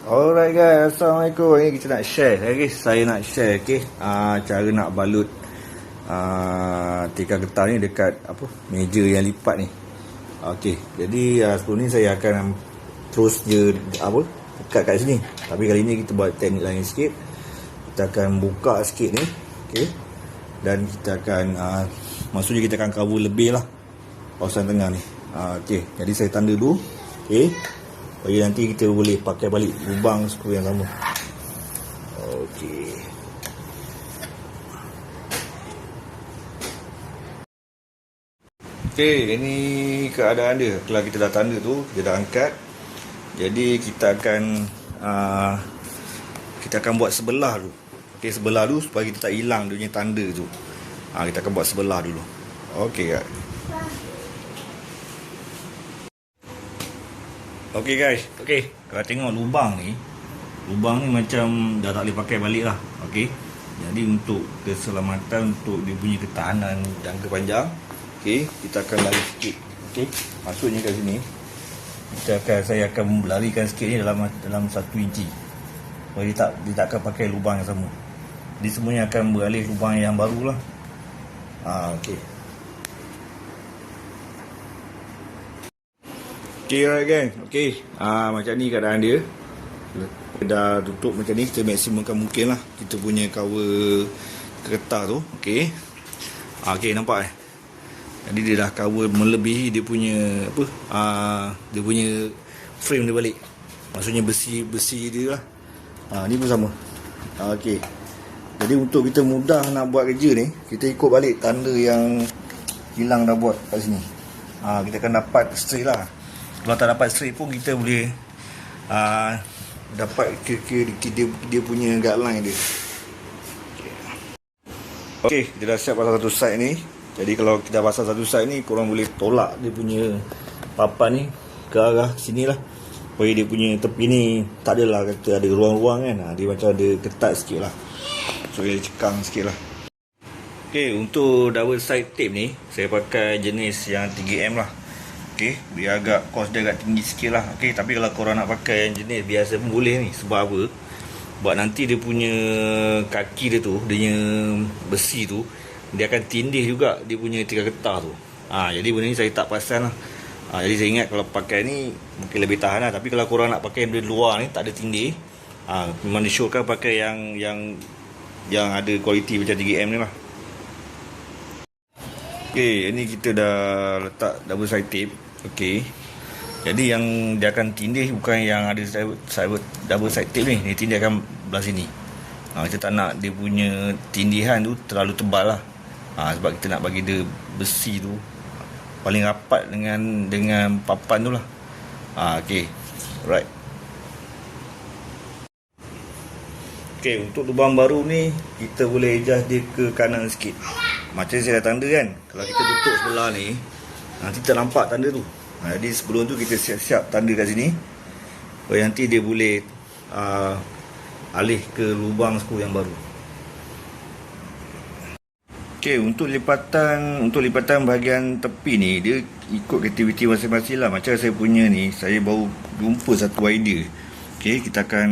Alright guys, Assalamualaikum. Ini kita nak share guys. Saya nak share cara nak balut tikar getah ni dekat meja yang lipat ni. Jadi sebelum ni saya akan terus je dekat kat sini. Tapi kali ni kita buat teknik lain sikit. Kita akan buka sikit ni. Dan kita akan maksudnya kita akan cover lebih lah kawasan tengah ni. Jadi saya tanda dulu. Bagi nanti kita boleh pakai balik lubang skru yang sama. Ini keadaan dia. Kalau kita dah tanda tu, kita dah angkat. Jadi kita akan buat sebelah dulu. Sebelah dulu supaya kita tak hilang dia punya tanda tu. Kita akan buat sebelah dulu. Guys. Kalau tengok lubang ni macam dah tak boleh pakai balik lah. Jadi untuk keselamatan, untuk dia punya ketahanan jangka panjang, kita akan lari sikit. Maksudnya kat sini saya akan larikan sikit ni dalam 1 inci. Supaya dia tak akan pakai lubang yang sama. Jadi semuanya akan beralih lubang yang baru lah. Alright gang. Macam ni keadaan dia. Dah tutup macam ni. Kita maksimumkan mungkin lah kita punya cover getah tu. Nampak Jadi dia dah cover melebihi dia punya dia punya frame dia balik. Maksudnya besi dia lah. Ni pun sama. Jadi untuk kita mudah nak buat kerja ni, kita ikut balik tanda yang hilang dah buat kat sini. Kita akan dapat straight lah. Kalau tak dapat straight pun kita boleh dapat dia punya guideline dia. Kita dah siap pasang satu side ni. Jadi kalau kita pasang satu side ni, korang boleh tolak dia punya papan ni ke arah sini lah. Supaya dia punya tepi ni tak adalah kata ada ruang-ruang kan. Dia macam ada ketat sikit lah. So dia cekang sikit lah. Untuk double side tape ni, saya pakai jenis yang 3M lah. Biar agak kos dia agak tinggi sikit lah. Tapi kalau korang nak pakai yang jenis biasa pun boleh ni. Sebab apa? Sebab nanti dia punya kaki dia tu, dia punya besi tu, dia akan tindih juga dia punya tikar getah tu. Jadi benda ni saya tak pasang lah. Jadi saya ingat kalau pakai ni mungkin lebih tahan lah. Tapi kalau korang nak pakai yang dari luar ni, tak ada tindih, memang disyorkan pakai yang ada kualiti macam 3M ni lah. Ini kita dah letak double side tape. Jadi yang dia akan tindih bukan yang ada double side tape ni. Dia tindih akan belah sini. Kita tak nak dia punya tindihan tu terlalu tebal lah. Sebab kita nak bagi dia besi tu paling rapat dengan papan tu lah. Right. Untuk lubang baru ni, kita boleh adjust dia ke kanan sikit. Macam saya dah tanda kan. Kalau kita tutup sebelah ni, nanti tak nampak tanda tu. Jadi sebelum tu kita siap-siap tanda kat sini, supaya nanti dia boleh alih ke lubang skru yang baru. Untuk lipatan bahagian tepi ni, dia ikut aktiviti masing-masing lah. Macam saya punya ni, saya baru jumpa satu idea. Kita akan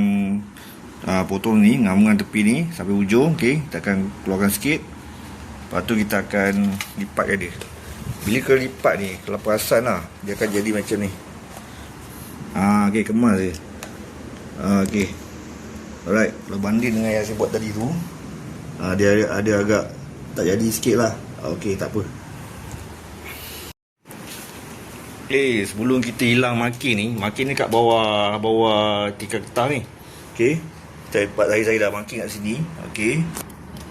potong ni, ngam-ngam tepi ni sampai ujung. Kita akan keluarkan sikit. Lepas tu kita akan lipat dia. Bila kita lipat ni, kalau perasan lah, dia akan jadi macam ni. Kemas dia. Alright. Kalau banding dengan yang saya buat tadi tu, dia ada agak tak jadi sikit lah. Tak apa. Sebelum kita hilang makin ni kat bawah tikar getah ni. Saya dah makin kat sini.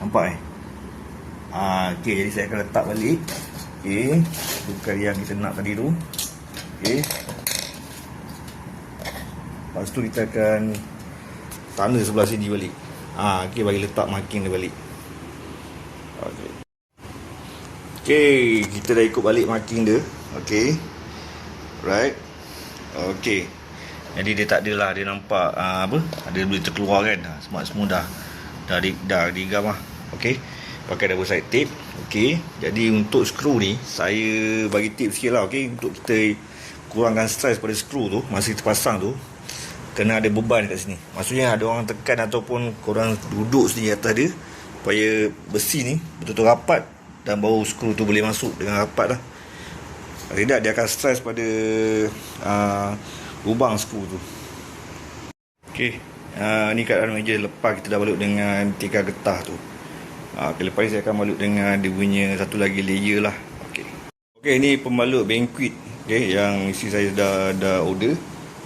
Nampak jadi saya akan letak balik. Bukan yang kita nak tadi tu. Lepas tu kita akan tanda sebelah sini balik. Bagi letak marking dia balik. Kita dah ikut balik marking dia. Right. Jadi dia tak adalah dia nampak ada boleh terkeluar kan. Semua dah digam lah. Pakai double side tape. Jadi untuk skru ni saya bagi tip sikit lah. Untuk kita kurangkan stres pada skru tu masa kita pasang tu, kena ada beban kat sini. Maksudnya ada orang tekan ataupun korang duduk sini atas dia supaya besi ni betul-betul rapat dan baru skru tu boleh masuk dengan rapat lah. Kalau tidak dia akan stres pada lubang skru tu. Okey, ni keadaan meja lepas kita dah balut dengan tikar getah tu. Lepas ni saya akan balut dengan dia punya satu lagi layer lah. Okey, ni pembalut banquet, yang isi saya dah order.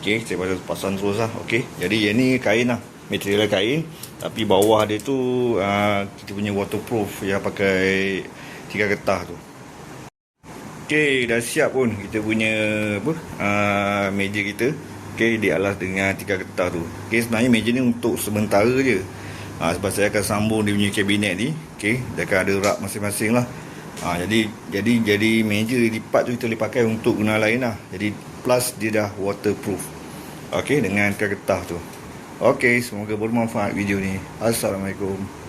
Okey, saya pasang terus lah. Okey, jadi yang ni kain lah, material kain, tapi bawah dia tu kita punya waterproof yang pakai tikar getah tu. Okey, dah siap pun kita punya meja kita. Okey, dialas dengan tikar getah tu. Okey, sebenarnya meja ni untuk sementara je. Sebab saya akan sambung dia punya kabinet ni. Okey, dia akan ada rak masing-masing lah. Jadi meja lipat tu kita boleh pakai untuk guna lain lah. Jadi plus dia dah waterproof. Okey, dengan tikar getah tu. Okey, semoga bermanfaat video ni. Assalamualaikum.